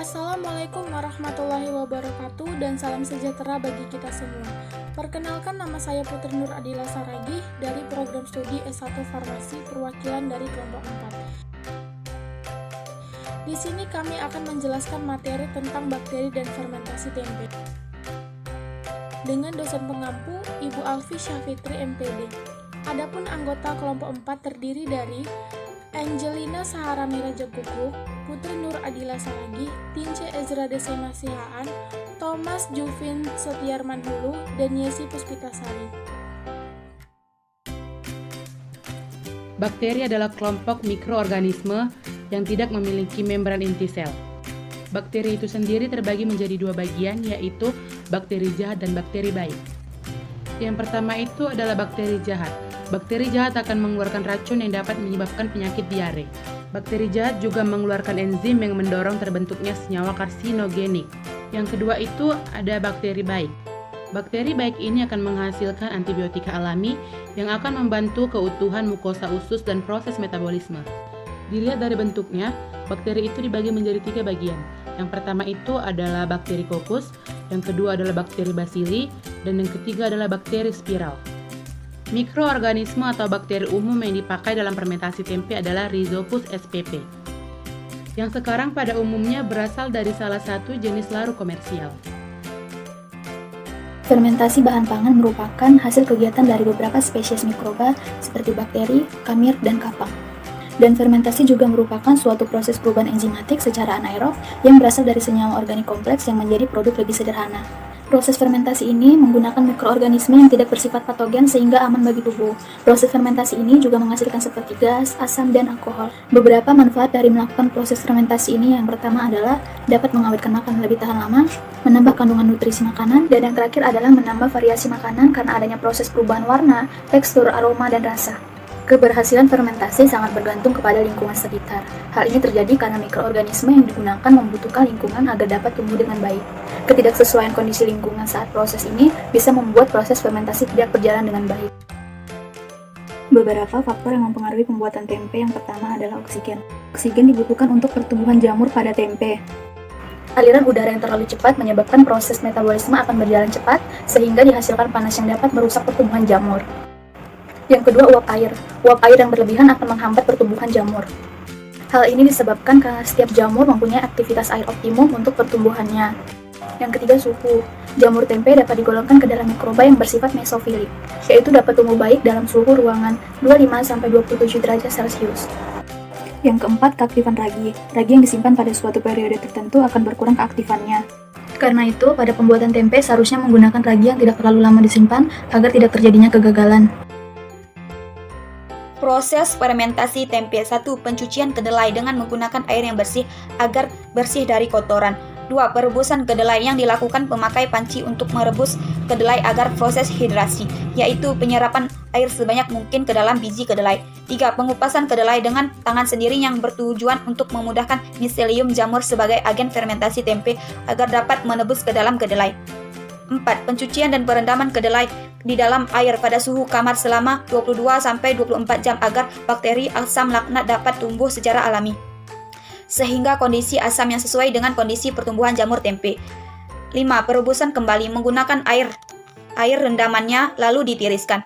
Assalamualaikum warahmatullahi wabarakatuh dan salam sejahtera bagi kita semua. Perkenalkan, nama saya Putri Nur Adila Saragih dari program studi S1 Farmasi perwakilan dari kelompok 4. Di sini kami akan menjelaskan materi tentang bakteri dan fermentasi tempe dengan dosen pengampu Ibu Alfi Syafitri MPD. Adapun anggota kelompok 4 terdiri dari Angelina Saharani Rajaguguk, Putri Nur Adila Saragih, Tince Ezra Desena Sihaan, Thomas Juvin Setiarman Hulu, dan Yesi Puspitasari. Bakteri adalah kelompok mikroorganisme yang tidak memiliki membran inti sel. Bakteri itu sendiri terbagi menjadi dua bagian, yaitu bakteri jahat dan bakteri baik. Yang pertama itu adalah bakteri jahat. Bakteri jahat akan mengeluarkan racun yang dapat menyebabkan penyakit diare. Bakteri jahat juga mengeluarkan enzim yang mendorong terbentuknya senyawa karsinogenik. Yang kedua itu ada bakteri baik. Bakteri baik ini akan menghasilkan antibiotika alami yang akan membantu keutuhan mukosa usus dan proses metabolisme. Dilihat dari bentuknya, bakteri itu dibagi menjadi 3 bagian. Yang pertama itu adalah bakteri kokus, yang kedua adalah bakteri basili, dan yang ketiga adalah bakteri spiral. Mikroorganisme atau bakteri umum yang dipakai dalam fermentasi tempe adalah Rhizopus spp, yang sekarang pada umumnya berasal dari salah satu jenis laru komersial. Fermentasi bahan pangan merupakan hasil kegiatan dari beberapa spesies mikroba seperti bakteri, kamir, dan kapang. Dan fermentasi juga merupakan suatu proses perubahan enzimatik secara anaerob yang berasal dari senyawa organik kompleks yang menjadi produk lebih sederhana. Proses fermentasi ini menggunakan mikroorganisme yang tidak bersifat patogen sehingga aman bagi tubuh. Proses fermentasi ini juga menghasilkan seperti gas, asam, dan alkohol. Beberapa manfaat dari melakukan proses fermentasi ini yang pertama adalah dapat mengawetkan makanan lebih tahan lama, menambah kandungan nutrisi makanan, dan yang terakhir adalah menambah variasi makanan karena adanya proses perubahan warna, tekstur, aroma, dan rasa. Keberhasilan fermentasi sangat bergantung kepada lingkungan sekitar. Hal ini terjadi karena mikroorganisme yang digunakan membutuhkan lingkungan agar dapat tumbuh dengan baik. Ketidaksesuaian kondisi lingkungan saat proses ini bisa membuat proses fermentasi tidak berjalan dengan baik. Beberapa faktor yang mempengaruhi pembuatan tempe yang pertama adalah oksigen. Oksigen dibutuhkan untuk pertumbuhan jamur pada tempe. Aliran udara yang terlalu cepat menyebabkan proses metabolisme akan berjalan cepat sehingga dihasilkan panas yang dapat merusak pertumbuhan jamur. Yang kedua, uap air. Uap air yang berlebihan akan menghambat pertumbuhan jamur. Hal ini disebabkan karena setiap jamur mempunyai aktivitas air optimum untuk pertumbuhannya. Yang ketiga, suhu. Jamur tempe dapat digolongkan ke dalam mikroba yang bersifat mesofilik, yaitu dapat tumbuh baik dalam suhu ruangan 25-27 derajat Celcius. Yang keempat, keaktifan ragi. Ragi yang disimpan pada suatu periode tertentu akan berkurang keaktifannya. Karena itu, pada pembuatan tempe seharusnya menggunakan ragi yang tidak terlalu lama disimpan agar tidak terjadinya kegagalan. Proses fermentasi tempe. 1. Pencucian kedelai dengan menggunakan air yang bersih agar bersih dari kotoran. 2. Perebusan kedelai yang dilakukan pemakai panci untuk merebus kedelai agar proses hidrasi, yaitu penyerapan air sebanyak mungkin ke dalam biji kedelai. 3. Pengupasan kedelai dengan tangan sendiri yang bertujuan untuk memudahkan miselium jamur sebagai agen fermentasi tempe agar dapat menebus ke dalam kedelai. 4. Pencucian dan perendaman kedelai di dalam air pada suhu kamar selama 22-24 jam agar bakteri asam laknat dapat tumbuh secara alami, sehingga kondisi asam yang sesuai dengan kondisi pertumbuhan jamur tempe. 5. Perebusan kembali menggunakan air rendamannya lalu ditiriskan.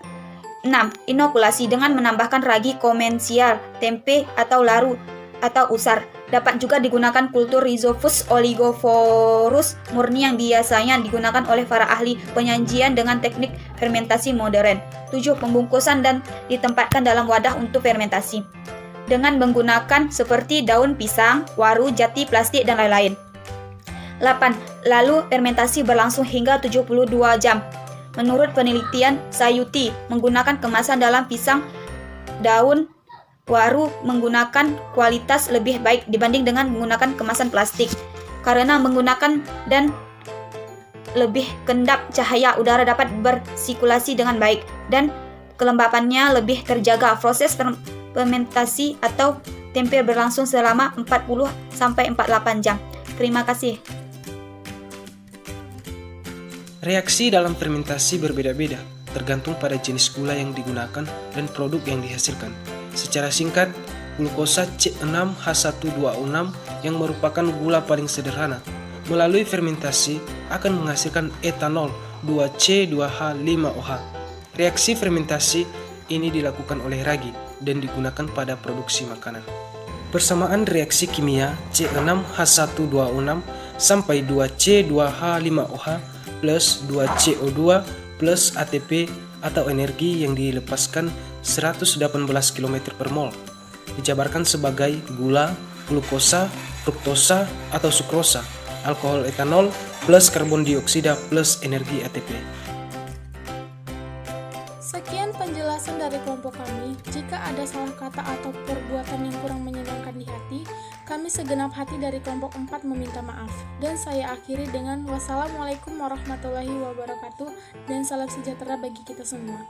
6. Inokulasi dengan menambahkan ragi komersial, tempe atau laru atau usar. Dapat juga digunakan kultur Rhizopus oligophorus murni yang biasanya digunakan oleh para ahli penyajian dengan teknik fermentasi modern. 7. Pembungkusan dan ditempatkan dalam wadah untuk fermentasi dengan menggunakan seperti daun pisang, waru, jati, plastik, dan lain-lain. 8. Lalu fermentasi berlangsung hingga 72 jam. Menurut penelitian Sayuti, menggunakan kemasan dalam pisang, daun, waru menggunakan kualitas lebih baik dibanding dengan menggunakan kemasan plastik karena menggunakan dan lebih kendap cahaya udara dapat bersirkulasi dengan baik dan kelembapannya lebih terjaga. Proses fermentasi atau tempe berlangsung selama 40-48 jam. Terima kasih. Reaksi dalam fermentasi berbeda-beda, tergantung pada jenis gula yang digunakan dan produk yang dihasilkan. Secara singkat, glukosa C6H126 yang merupakan gula paling sederhana. Melalui fermentasi akan menghasilkan etanol 2C2H5OH. Reaksi fermentasi ini dilakukan oleh ragi dan digunakan pada produksi makanan. Persamaan reaksi kimia C6H126 sampai 2C2H5OH plus 2CO2 plus ATP atau energi yang dilepaskan 118 km per mol. Dijabarkan sebagai gula, glukosa, fruktosa atau sukrosa, alkohol etanol plus karbon dioksida plus energi ATP. Sekian penjelasan dari kelompok kami. Jika ada salah kata atau perbuatan yang kurang menyenangkan di hati, kami segenap hati dari kelompok 4 meminta maaf. Dan saya akhiri dengan wassalamualaikum warahmatullahi wabarakatuh dan salam sejahtera bagi kita semua.